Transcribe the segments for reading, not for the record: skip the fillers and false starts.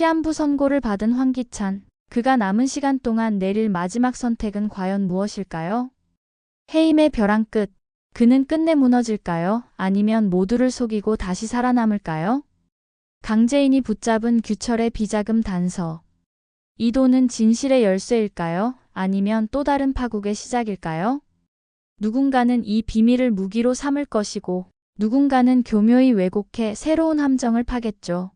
시한부 선고를 받은 황기찬. 그가 남은 시간 동안 내릴 마지막 선택은 과연 무엇일까요? 해임의 벼랑 끝. 그는 끝내 무너질까요? 아니면 모두를 속이고 다시 살아남을까요? 강재인이 붙잡은 규철의 비자금 단서. 이 돈은 진실의 열쇠일까요? 아니면 또 다른 파국의 시작일까요? 누군가는 이 비밀을 무기로 삼을 것이고 누군가는 교묘히 왜곡해 새로운 함정을 파겠죠.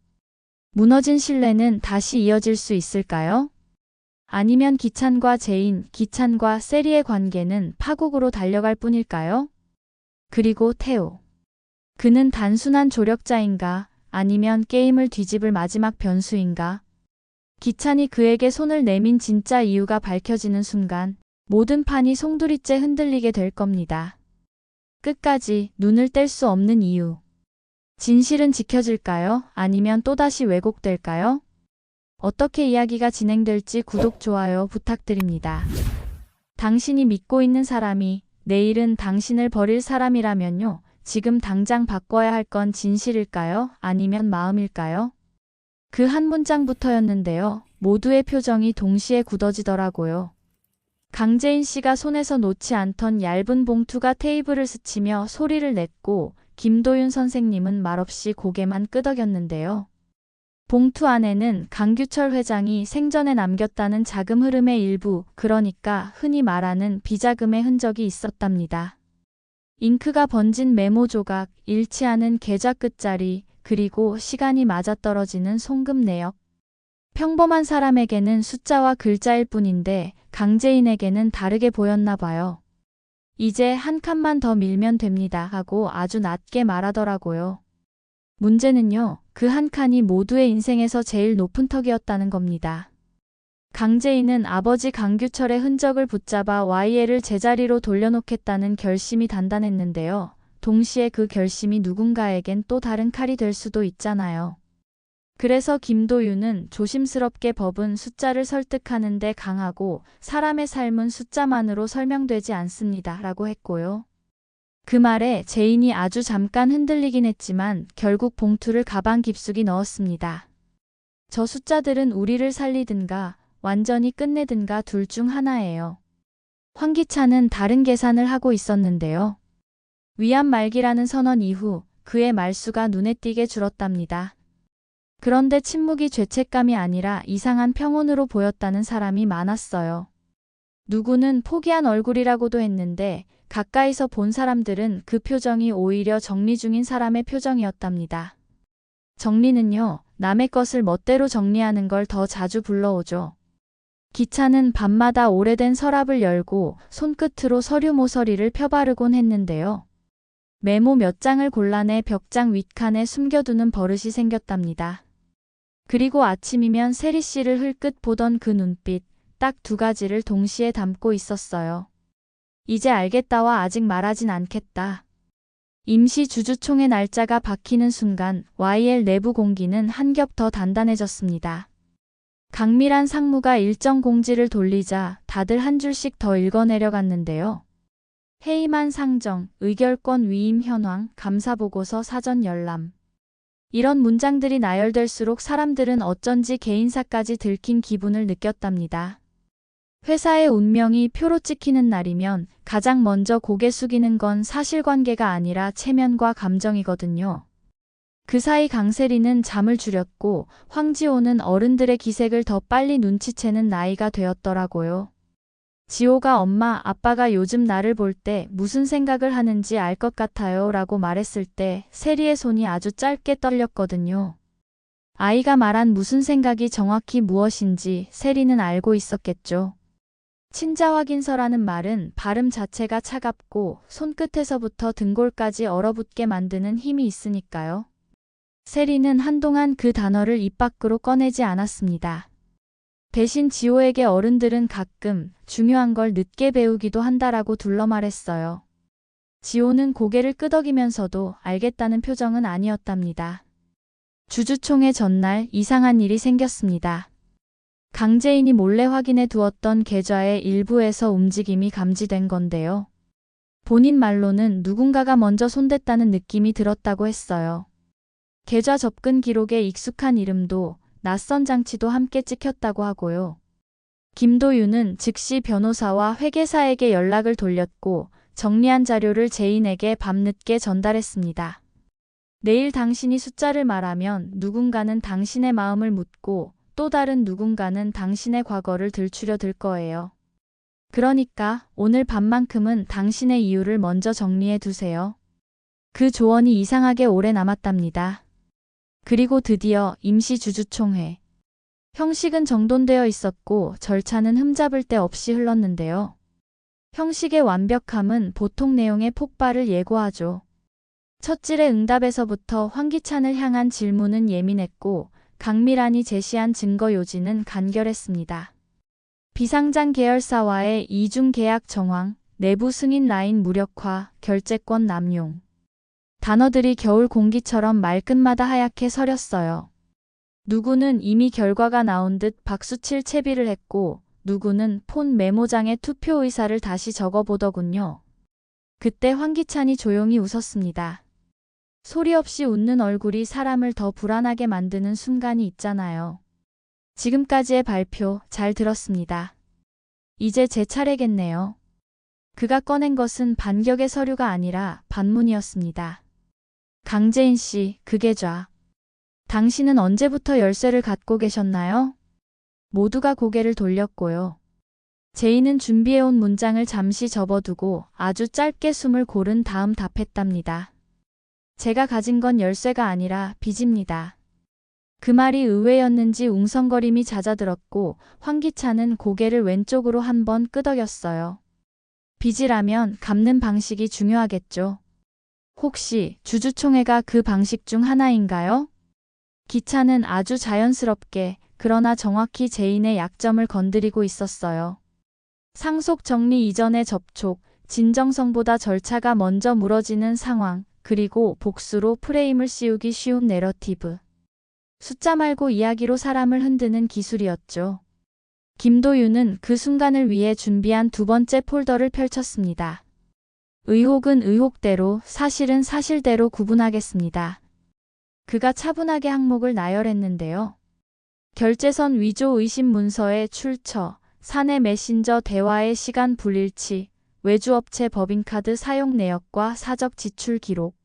무너진 신뢰는 다시 이어질 수 있을까요? 아니면 기찬과 제인, 기찬과 세리의 관계는 파국으로 달려갈 뿐일까요? 그리고 태호. 그는 단순한 조력자인가? 아니면 게임을 뒤집을 마지막 변수인가? 기찬이 그에게 손을 내민 진짜 이유가 밝혀지는 순간 모든 판이 송두리째 흔들리게 될 겁니다. 끝까지 눈을 뗄 수 없는 이유. 진실은 지켜질까요? 아니면 또다시 왜곡될까요? 어떻게 이야기가 진행될지 구독, 좋아요 부탁드립니다. 당신이 믿고 있는 사람이 내일은 당신을 버릴 사람이라면요. 지금 당장 바꿔야 할 건 진실일까요? 아니면 마음일까요? 그 한 문장부터였는데요. 모두의 표정이 동시에 굳어지더라고요. 강재인 씨가 손에서 놓지 않던 얇은 봉투가 테이블을 스치며 소리를 냈고 김도윤 선생님은 말없이 고개만 끄덕였는데요. 봉투 안에는 강규철 회장이 생전에 남겼다는 자금 흐름의 일부, 그러니까 흔히 말하는 비자금의 흔적이 있었답니다. 잉크가 번진 메모 조각, 잃지 않은 계좌 끝자리, 그리고 시간이 맞아떨어지는 송금 내역. 평범한 사람에게는 숫자와 글자일 뿐인데 강재인에게는 다르게 보였나 봐요. 이제 한 칸만 더 밀면 됩니다 하고 아주 낮게 말하더라고요. 문제는요, 그 한 칸이 모두의 인생에서 제일 높은 턱이었다는 겁니다. 강재인은 아버지 강규철의 흔적을 붙잡아 YL을 제자리로 돌려놓겠다는 결심이 단단했는데요. 동시에 그 결심이 누군가에겐 또 다른 칼이 될 수도 있잖아요. 그래서 김도윤은 조심스럽게 법은 숫자를 설득하는 데 강하고 사람의 삶은 숫자만으로 설명되지 않습니다 라고 했고요. 그 말에 제인이 아주 잠깐 흔들리긴 했지만 결국 봉투를 가방 깊숙이 넣었습니다. 저 숫자들은 우리를 살리든가 완전히 끝내든가 둘 중 하나예요. 황기찬은 다른 계산을 하고 있었는데요. 위안 말기라는 선언 이후 그의 말수가 눈에 띄게 줄었답니다. 그런데 침묵이 죄책감이 아니라 이상한 평온으로 보였다는 사람이 많았어요. 누구는 포기한 얼굴이라고도 했는데 가까이서 본 사람들은 그 표정이 오히려 정리 중인 사람의 표정이었답니다. 정리는요, 남의 것을 멋대로 정리하는 걸 더 자주 불러오죠. 기찬은 밤마다 오래된 서랍을 열고 손끝으로 서류 모서리를 펴바르곤 했는데요. 메모 몇 장을 골라내 벽장 윗칸에 숨겨두는 버릇이 생겼답니다. 그리고 아침이면 세리 씨를 흘끗 보던 그 눈빛, 딱 두 가지를 동시에 담고 있었어요. 이제 알겠다와 아직 말하진 않겠다. 임시 주주총회 날짜가 박히는 순간 YL 내부 공기는 한 겹 더 단단해졌습니다. 강밀한 상무가 일정 공지를 돌리자 다들 한 줄씩 더 읽어내려갔는데요. 해임한 상정, 의결권 위임 현황, 감사보고서 사전 열람. 이런 문장들이 나열될수록 사람들은 어쩐지 개인사까지 들킨 기분을 느꼈답니다. 회사의 운명이 표로 찍히는 날이면 가장 먼저 고개 숙이는 건 사실관계가 아니라 체면과 감정이거든요. 그 사이 강세리는 잠을 줄였고 황지호는 어른들의 기색을 더 빨리 눈치채는 나이가 되었더라고요. 지호가 엄마, 아빠가 요즘 나를 볼 때 무슨 생각을 하는지 알 것 같아요 라고 말했을 때 세리의 손이 아주 짧게 떨렸거든요. 아이가 말한 무슨 생각이 정확히 무엇인지 세리는 알고 있었겠죠. 친자 확인서라는 말은 발음 자체가 차갑고 손끝에서부터 등골까지 얼어붙게 만드는 힘이 있으니까요. 세리는 한동안 그 단어를 입 밖으로 꺼내지 않았습니다. 대신 지호에게 어른들은 가끔 중요한 걸 늦게 배우기도 한다라고 둘러말했어요. 지호는 고개를 끄덕이면서도 알겠다는 표정은 아니었답니다. 주주총회 전날 이상한 일이 생겼습니다. 강재인이 몰래 확인해 두었던 계좌의 일부에서 움직임이 감지된 건데요. 본인 말로는 누군가가 먼저 손댔다는 느낌이 들었다고 했어요. 계좌 접근 기록에 익숙한 이름도 낯선 장치도 함께 찍혔다고 하고요. 김도윤은 즉시 변호사와 회계사에게 연락을 돌렸고 정리한 자료를 제인에게 밤늦게 전달했습니다. 내일 당신이 숫자를 말하면 누군가는 당신의 마음을 묻고 또 다른 누군가는 당신의 과거를 들추려 들 거예요. 그러니까 오늘 밤만큼은 당신의 이유를 먼저 정리해 두세요. 그 조언이 이상하게 오래 남았답니다. 그리고 드디어 임시 주주총회. 형식은 정돈되어 있었고 절차는 흠잡을 데 없이 흘렀는데요. 형식의 완벽함은 보통 내용의 폭발을 예고하죠. 첫질의 응답에서부터 황기찬을 향한 질문은 예민했고 강미란이 제시한 증거 요지는 간결했습니다. 비상장 계열사와의 이중 계약 정황, 내부 승인 라인 무력화, 결재권 남용. 단어들이 겨울 공기처럼 말끝마다 하얗게 서렸어요. 누구는 이미 결과가 나온 듯 박수칠 채비를 했고 누구는 폰 메모장에 투표 의사를 다시 적어보더군요. 그때 황기찬이 조용히 웃었습니다. 소리 없이 웃는 얼굴이 사람을 더 불안하게 만드는 순간이 있잖아요. 지금까지의 발표 잘 들었습니다. 이제 제 차례겠네요. 그가 꺼낸 것은 반격의 서류가 아니라 반문이었습니다. 강재인 씨, 그 계좌. 당신은 언제부터 열쇠를 갖고 계셨나요? 모두가 고개를 돌렸고요. 제인은 준비해온 문장을 잠시 접어두고 아주 짧게 숨을 고른 다음 답했답니다. 제가 가진 건 열쇠가 아니라 빚입니다. 그 말이 의외였는지 웅성거림이 잦아들었고 황기찬은 고개를 왼쪽으로 한번 끄덕였어요. 빚이라면 갚는 방식이 중요하겠죠. 혹시 주주총회가 그 방식 중 하나인가요? 기찬은 아주 자연스럽게 그러나 정확히 제인의 약점을 건드리고 있었어요. 상속 정리 이전의 접촉, 진정성보다 절차가 먼저 무너지는 상황, 그리고 복수로 프레임을 씌우기 쉬운 내러티브. 숫자 말고 이야기로 사람을 흔드는 기술이었죠. 김도윤은 그 순간을 위해 준비한 두 번째 폴더를 펼쳤습니다. 의혹은 의혹대로, 사실은 사실대로 구분하겠습니다. 그가 차분하게 항목을 나열했는데요. 결제선 위조 의심 문서의 출처, 사내 메신저 대화의 시간 불일치, 외주업체 법인카드 사용 내역과 사적 지출 기록.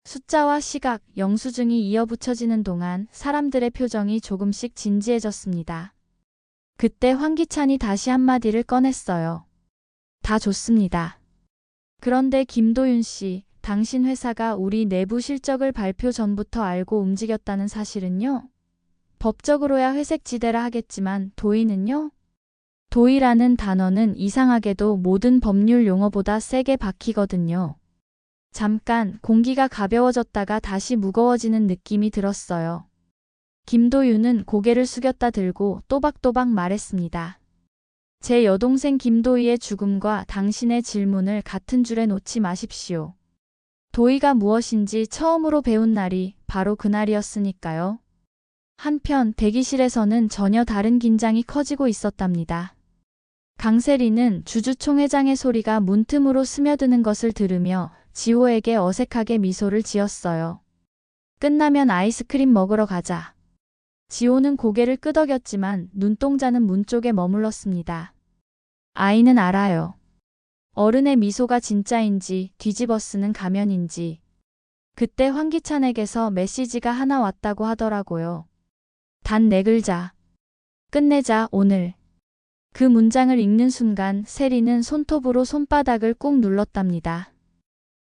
숫자와 시각, 영수증이 이어붙여지는 동안 사람들의 표정이 조금씩 진지해졌습니다. 그때 황기찬이 다시 한마디를 꺼냈어요. 다 좋습니다. 그런데 김도윤 씨, 당신 회사가 우리 내부 실적을 발표 전부터 알고 움직였다는 사실은요? 법적으로야 회색지대라 하겠지만 도의는요? 도의라는 단어는 이상하게도 모든 법률 용어보다 세게 박히거든요. 잠깐 공기가 가벼워졌다가 다시 무거워지는 느낌이 들었어요. 김도윤은 고개를 숙였다 들고 또박또박 말했습니다. 제 여동생 김도희의 죽음과 당신의 질문을 같은 줄에 놓지 마십시오. 도의가 무엇인지 처음으로 배운 날이 바로 그날이었으니까요. 한편 대기실에서는 전혀 다른 긴장이 커지고 있었답니다. 강세리는 주주총회장의 소리가 문틈으로 스며드는 것을 들으며 지호에게 어색하게 미소를 지었어요. 끝나면 아이스크림 먹으러 가자. 지호는 고개를 끄덕였지만 눈동자는 문 쪽에 머물렀습니다. 아이는 알아요. 어른의 미소가 진짜인지 뒤집어 쓰는 가면인지. 그때 황기찬에게서 메시지가 하나 왔다고 하더라고요. 단 4글자. 끝내자 오늘. 그 문장을 읽는 순간 세리는 손톱으로 손바닥을 꾹 눌렀답니다.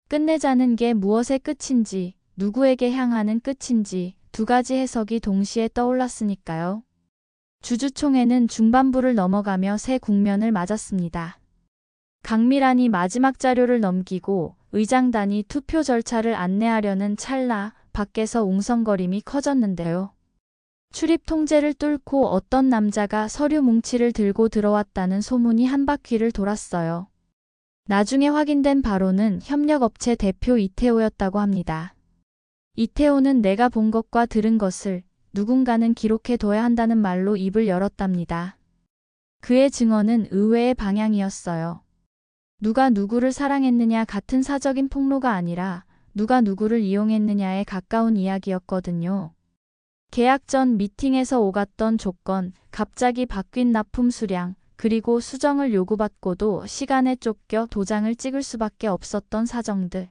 끝내자는 게 무엇의 끝인지, 누구에게 향하는 끝인지 두 가지 해석이 동시에 떠올랐으니까요. 주주총회는 중반부를 넘어가며 새 국면을 맞았습니다. 강미란이 마지막 자료를 넘기고 의장단이 투표 절차를 안내하려는 찰나 밖에서 웅성거림이 커졌는데요. 출입 통제를 뚫고 어떤 남자가 서류 뭉치를 들고 들어왔다는 소문이 한 바퀴를 돌았어요. 나중에 확인된 바로는 협력업체 대표 이태호였다고 합니다. 이태호는 내가 본 것과 들은 것을 누군가는 기록해둬야 한다는 말로 입을 열었답니다. 그의 증언은 의외의 방향이었어요. 누가 누구를 사랑했느냐 같은 사적인 폭로가 아니라 누가 누구를 이용했느냐에 가까운 이야기였거든요. 계약 전 미팅에서 오갔던 조건, 갑자기 바뀐 납품 수량, 그리고 수정을 요구받고도 시간에 쫓겨 도장을 찍을 수밖에 없었던 사정들.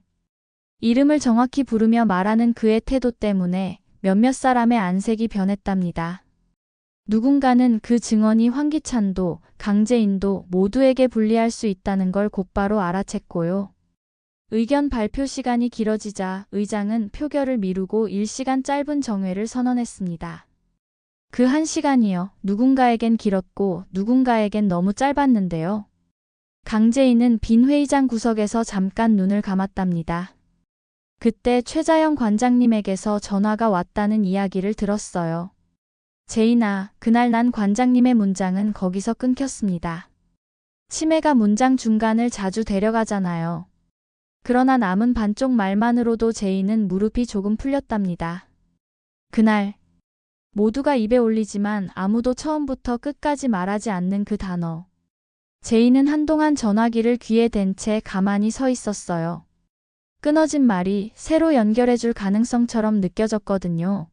이름을 정확히 부르며 말하는 그의 태도 때문에 몇몇 사람의 안색이 변했답니다. 누군가는 그 증언이 황기찬도 강재인도 모두에게 불리할 수 있다는 걸 곧바로 알아챘고요. 의견 발표 시간이 길어지자 의장은 표결을 미루고 1시간 짧은 정회를 선언했습니다. 그 1시간이요. 누군가에겐 길었고 누군가에겐 너무 짧았는데요. 강재인은 빈 회의장 구석에서 잠깐 눈을 감았답니다. 그때 최자영 관장님에게서 전화가 왔다는 이야기를 들었어요. 재인아, 그날 난 관장님의 문장은 거기서 끊겼습니다. 치매가 문장 중간을 자주 데려가잖아요. 그러나 남은 반쪽 말만으로도 제인은 무릎이 조금 풀렸답니다. 그날 모두가 입에 올리지만 아무도 처음부터 끝까지 말하지 않는 그 단어. 제인은 한동안 전화기를 귀에 댄 채 가만히 서 있었어요. 끊어진 말이 새로 연결해줄 가능성처럼 느껴졌거든요.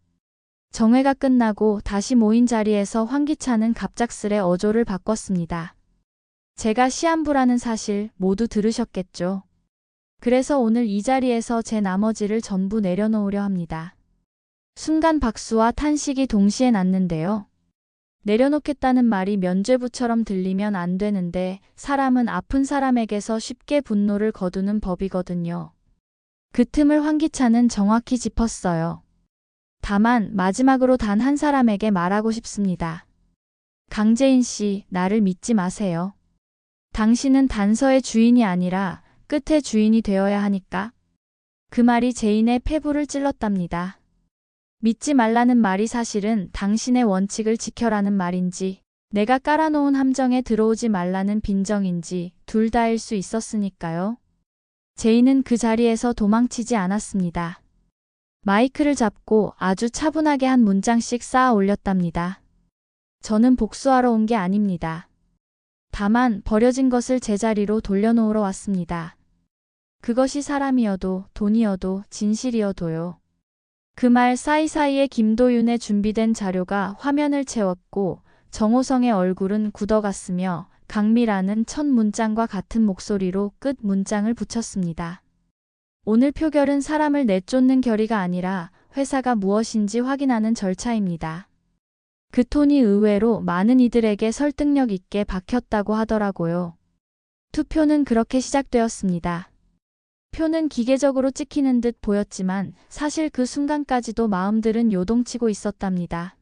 정회가 끝나고 다시 모인 자리에서 황기찬은 갑작스레 어조를 바꿨습니다. 제가 시한부라는 사실 모두 들으셨겠죠. 그래서 오늘 이 자리에서 제 나머지를 전부 내려놓으려 합니다. 순간 박수와 탄식이 동시에 났는데요. 내려놓겠다는 말이 면죄부처럼 들리면 안 되는데 사람은 아픈 사람에게서 쉽게 분노를 거두는 법이거든요. 그 틈을 황기찬은 정확히 짚었어요. 다만 마지막으로 단 한 사람에게 말하고 싶습니다. 강재인 씨, 나를 믿지 마세요. 당신은 단서의 주인이 아니라 끝의 주인이 되어야 하니까. 그 말이 제인의 폐부를 찔렀답니다. 믿지 말라는 말이 사실은 당신의 원칙을 지켜라는 말인지, 내가 깔아놓은 함정에 들어오지 말라는 빈정인지 둘 다일 수 있었으니까요. 제인은 그 자리에서 도망치지 않았습니다. 마이크를 잡고 아주 차분하게 한 문장씩 쌓아 올렸답니다. 저는 복수하러 온 게 아닙니다. 다만 버려진 것을 제자리로 돌려놓으러 왔습니다. 그것이 사람이어도 돈이어도 진실이어도요. 그 말 사이사이에 김도윤의 준비된 자료가 화면을 채웠고 정호성의 얼굴은 굳어갔으며 강미라는 첫 문장과 같은 목소리로 끝 문장을 붙였습니다. 오늘 표결은 사람을 내쫓는 결의가 아니라 회사가 무엇인지 확인하는 절차입니다. 그 톤이 의외로 많은 이들에게 설득력 있게 박혔다고 하더라고요. 투표는 그렇게 시작되었습니다. 표는 기계적으로 찍히는 듯 보였지만 사실 그 순간까지도 마음들은 요동치고 있었답니다.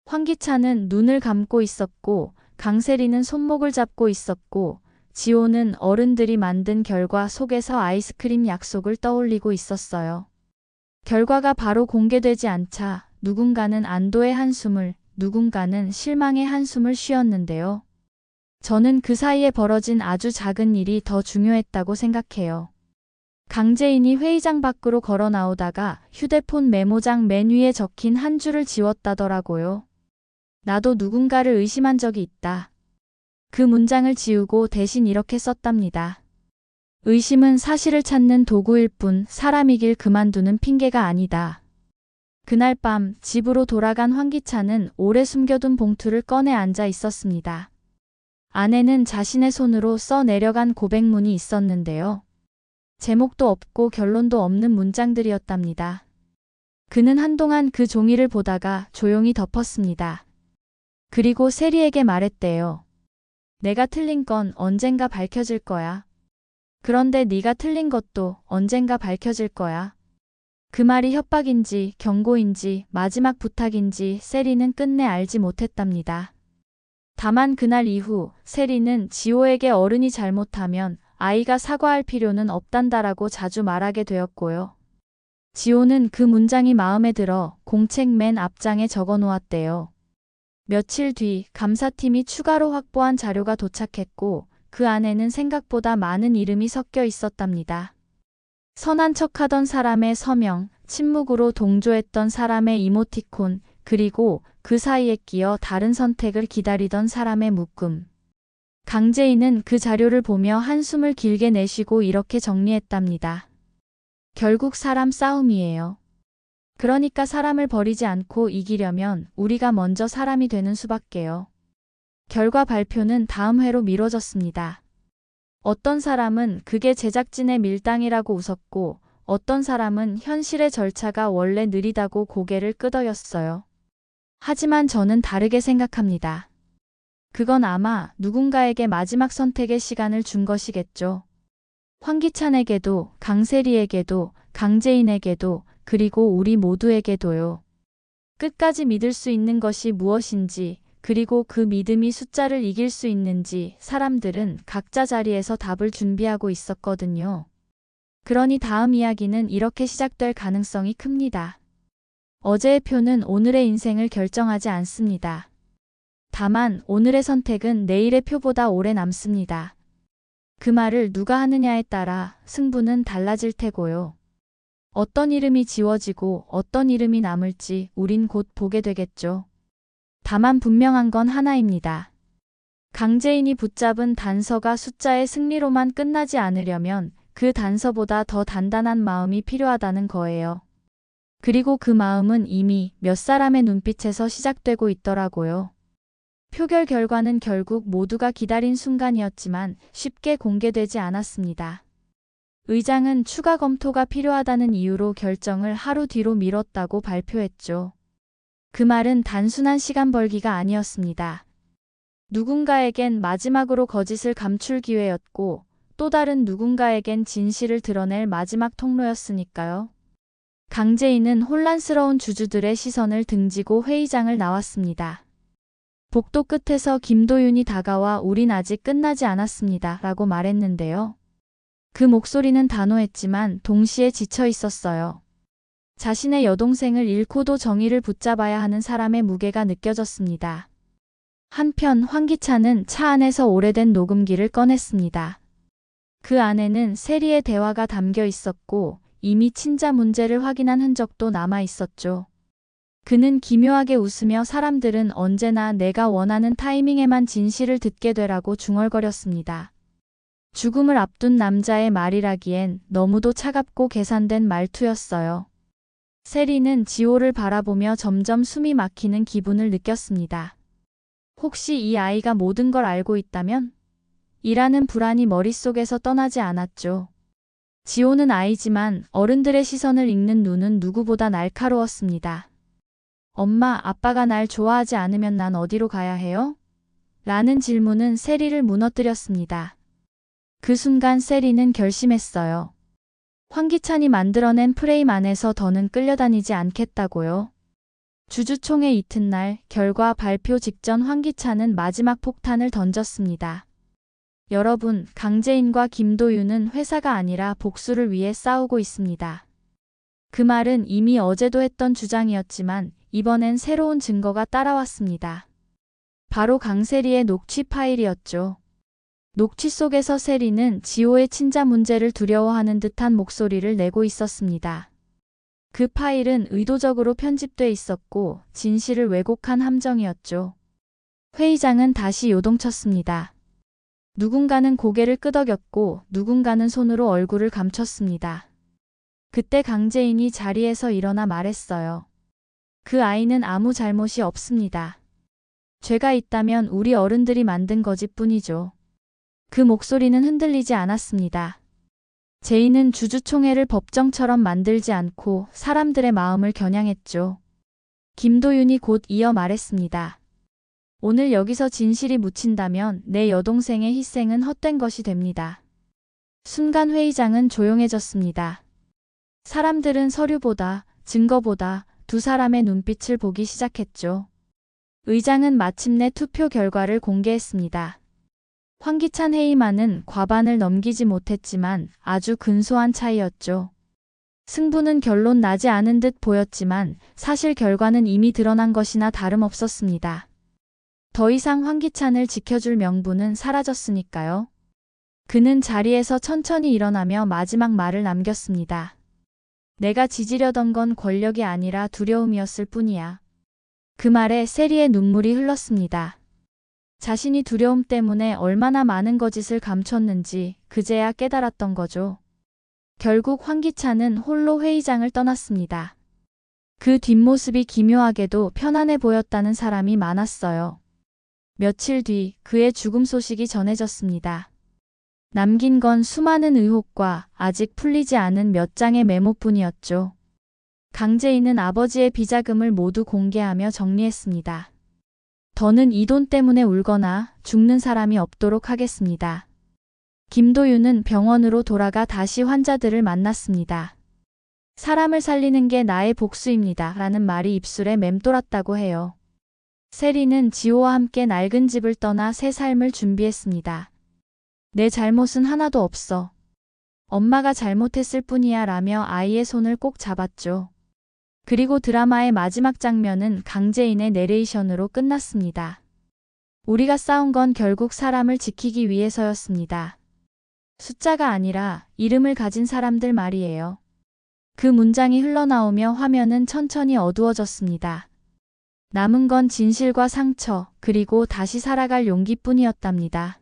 황기찬은 눈을 감고 있었고 강세리는 손목을 잡고 있었고 지호는 어른들이 만든 결과 속에서 아이스크림 약속을 떠올리고 있었어요. 결과가 바로 공개되지 않자 누군가는 안도의 한숨을, 누군가는 실망의 한숨을 쉬었는데요. 저는 그 사이에 벌어진 아주 작은 일이 더 중요했다고 생각해요. 강재인이 회의장 밖으로 걸어 나오다가 휴대폰 메모장 맨 위에 적힌 한 줄을 지웠다더라고요. 나도 누군가를 의심한 적이 있다. 그 문장을 지우고 대신 이렇게 썼답니다. 의심은 사실을 찾는 도구일 뿐 사람이길 그만두는 핑계가 아니다. 그날 밤 집으로 돌아간 황기찬은 오래 숨겨둔 봉투를 꺼내 앉아 있었습니다. 안에는 자신의 손으로 써 내려간 고백문이 있었는데요. 제목도 없고 결론도 없는 문장들이었답니다. 그는 한동안 그 종이를 보다가 조용히 덮었습니다. 그리고 세리에게 말했대요. 내가 틀린 건 언젠가 밝혀질 거야. 그런데 네가 틀린 것도 언젠가 밝혀질 거야. 그 말이 협박인지 경고인지 마지막 부탁인지 세리는 끝내 알지 못했답니다. 다만 그날 이후 세리는 지호에게 어른이 잘못하면 아이가 사과할 필요는 없단다라고 자주 말하게 되었고요. 지호는 그 문장이 마음에 들어 공책 맨 앞장에 적어 놓았대요. 며칠 뒤 감사팀이 추가로 확보한 자료가 도착했고 그 안에는 생각보다 많은 이름이 섞여 있었답니다. 선한 척하던 사람의 서명, 침묵으로 동조했던 사람의 이모티콘, 그리고 그 사이에 끼어 다른 선택을 기다리던 사람의 묶음. 강재인은 그 자료를 보며 한숨을 길게 내쉬고 이렇게 정리했답니다. 결국 사람 싸움이에요. 그러니까 사람을 버리지 않고 이기려면 우리가 먼저 사람이 되는 수밖에요. 결과 발표는 다음 회로 미뤄졌습니다. 어떤 사람은 그게 제작진의 밀당이라고 웃었고 어떤 사람은 현실의 절차가 원래 느리다고 고개를 끄덕였어요. 하지만 저는 다르게 생각합니다. 그건 아마 누군가에게 마지막 선택의 시간을 준 것이겠죠. 황기찬에게도, 강세리에게도, 강재인에게도, 그리고 우리 모두에게도요. 끝까지 믿을 수 있는 것이 무엇인지, 그리고 그 믿음이 숫자를 이길 수 있는지 사람들은 각자 자리에서 답을 준비하고 있었거든요. 그러니 다음 이야기는 이렇게 시작될 가능성이 큽니다. 어제의 표는 오늘의 인생을 결정하지 않습니다. 다만 오늘의 선택은 내일의 표보다 오래 남습니다. 그 말을 누가 하느냐에 따라 승부는 달라질 테고요. 어떤 이름이 지워지고 어떤 이름이 남을지 우린 곧 보게 되겠죠. 다만 분명한 건 하나입니다. 강재인이 붙잡은 단서가 숫자의 승리로만 끝나지 않으려면 그 단서보다 더 단단한 마음이 필요하다는 거예요. 그리고 그 마음은 이미 몇 사람의 눈빛에서 시작되고 있더라고요. 표결 결과는 결국 모두가 기다린 순간이었지만 쉽게 공개되지 않았습니다. 의장은 추가 검토가 필요하다는 이유로 결정을 하루 뒤로 미뤘다고 발표했죠. 그 말은 단순한 시간 벌기가 아니었습니다. 누군가에겐 마지막으로 거짓을 감출 기회였고 또 다른 누군가에겐 진실을 드러낼 마지막 통로였으니까요. 강재인은 혼란스러운 주주들의 시선을 등지고 회의장을 나왔습니다. 복도 끝에서 김도윤이 다가와 우린 아직 끝나지 않았습니다. 라고 말했는데요. 그 목소리는 단호했지만 동시에 지쳐 있었어요. 자신의 여동생을 잃고도 정의를 붙잡아야 하는 사람의 무게가 느껴졌습니다. 한편 황기찬은 차 안에서 오래된 녹음기를 꺼냈습니다. 그 안에는 세리의 대화가 담겨 있었고 이미 친자 문제를 확인한 흔적도 남아 있었죠. 그는 기묘하게 웃으며 사람들은 언제나 내가 원하는 타이밍에만 진실을 듣게 되라고 중얼거렸습니다. 죽음을 앞둔 남자의 말이라기엔 너무도 차갑고 계산된 말투였어요. 세리는 지호를 바라보며 점점 숨이 막히는 기분을 느꼈습니다. 혹시 이 아이가 모든 걸 알고 있다면? 이라는 불안이 머릿속에서 떠나지 않았죠. 지호는 아이지만 어른들의 시선을 읽는 눈은 누구보다 날카로웠습니다. 엄마, 아빠가 날 좋아하지 않으면 난 어디로 가야 해요? 라는 질문은 세리를 무너뜨렸습니다. 그 순간 세리는 결심했어요. 황기찬이 만들어낸 프레임 안에서 더는 끌려다니지 않겠다고요. 주주총회 이튿날 결과 발표 직전 황기찬은 마지막 폭탄을 던졌습니다. 여러분, 강재인과 김도윤은 회사가 아니라 복수를 위해 싸우고 있습니다. 그 말은 이미 어제도 했던 주장이었지만 이번엔 새로운 증거가 따라왔습니다. 바로 강세리의 녹취 파일이었죠. 녹취 속에서 세리는 지호의 친자 문제를 두려워하는 듯한 목소리를 내고 있었습니다. 그 파일은 의도적으로 편집돼 있었고 진실을 왜곡한 함정이었죠. 회의장은 다시 요동쳤습니다. 누군가는 고개를 끄덕였고 누군가는 손으로 얼굴을 감췄습니다. 그때 강재인이 자리에서 일어나 말했어요. 그 아이는 아무 잘못이 없습니다. 죄가 있다면 우리 어른들이 만든 거짓 뿐이죠. 그 목소리는 흔들리지 않았습니다. 제인은 주주총회를 법정처럼 만들지 않고 사람들의 마음을 겨냥했죠. 김도윤이 곧 이어 말했습니다. 오늘 여기서 진실이 묻힌다면 내 여동생의 희생은 헛된 것이 됩니다. 순간 회의장은 조용해졌습니다. 사람들은 서류보다, 증거보다 두 사람의 눈빛을 보기 시작했죠. 의장은 마침내 투표 결과를 공개했습니다. 황기찬 회의만은 과반을 넘기지 못했지만 아주 근소한 차이였죠. 승부는 결론 나지 않은 듯 보였지만 사실 결과는 이미 드러난 것이나 다름없었습니다. 더 이상 황기찬을 지켜줄 명분은 사라졌으니까요. 그는 자리에서 천천히 일어나며 마지막 말을 남겼습니다. 내가 지지려던 건 권력이 아니라 두려움이었을 뿐이야. 그 말에 세리의 눈물이 흘렀습니다. 자신이 두려움 때문에 얼마나 많은 거짓을 감췄는지 그제야 깨달았던 거죠. 결국 황기찬은 홀로 회의장을 떠났습니다. 그 뒷모습이 기묘하게도 편안해 보였다는 사람이 많았어요. 며칠 뒤 그의 죽음 소식이 전해졌습니다. 남긴 건 수많은 의혹과 아직 풀리지 않은 몇 장의 메모뿐이었죠. 강재인은 아버지의 비자금을 모두 공개하며 정리했습니다. 더는 이 돈 때문에 울거나 죽는 사람이 없도록 하겠습니다. 김도윤은 병원으로 돌아가 다시 환자들을 만났습니다. 사람을 살리는 게 나의 복수입니다. 라는 말이 입술에 맴돌았다고 해요. 세리는 지호와 함께 낡은 집을 떠나 새 삶을 준비했습니다. 내 잘못은 하나도 없어. 엄마가 잘못했을 뿐이야 라며 아이의 손을 꼭 잡았죠. 그리고 드라마의 마지막 장면은 강재인의 내레이션으로 끝났습니다. 우리가 싸운 건 결국 사람을 지키기 위해서였습니다. 숫자가 아니라 이름을 가진 사람들 말이에요. 그 문장이 흘러나오며 화면은 천천히 어두워졌습니다. 남은 건 진실과 상처, 그리고 다시 살아갈 용기뿐이었답니다.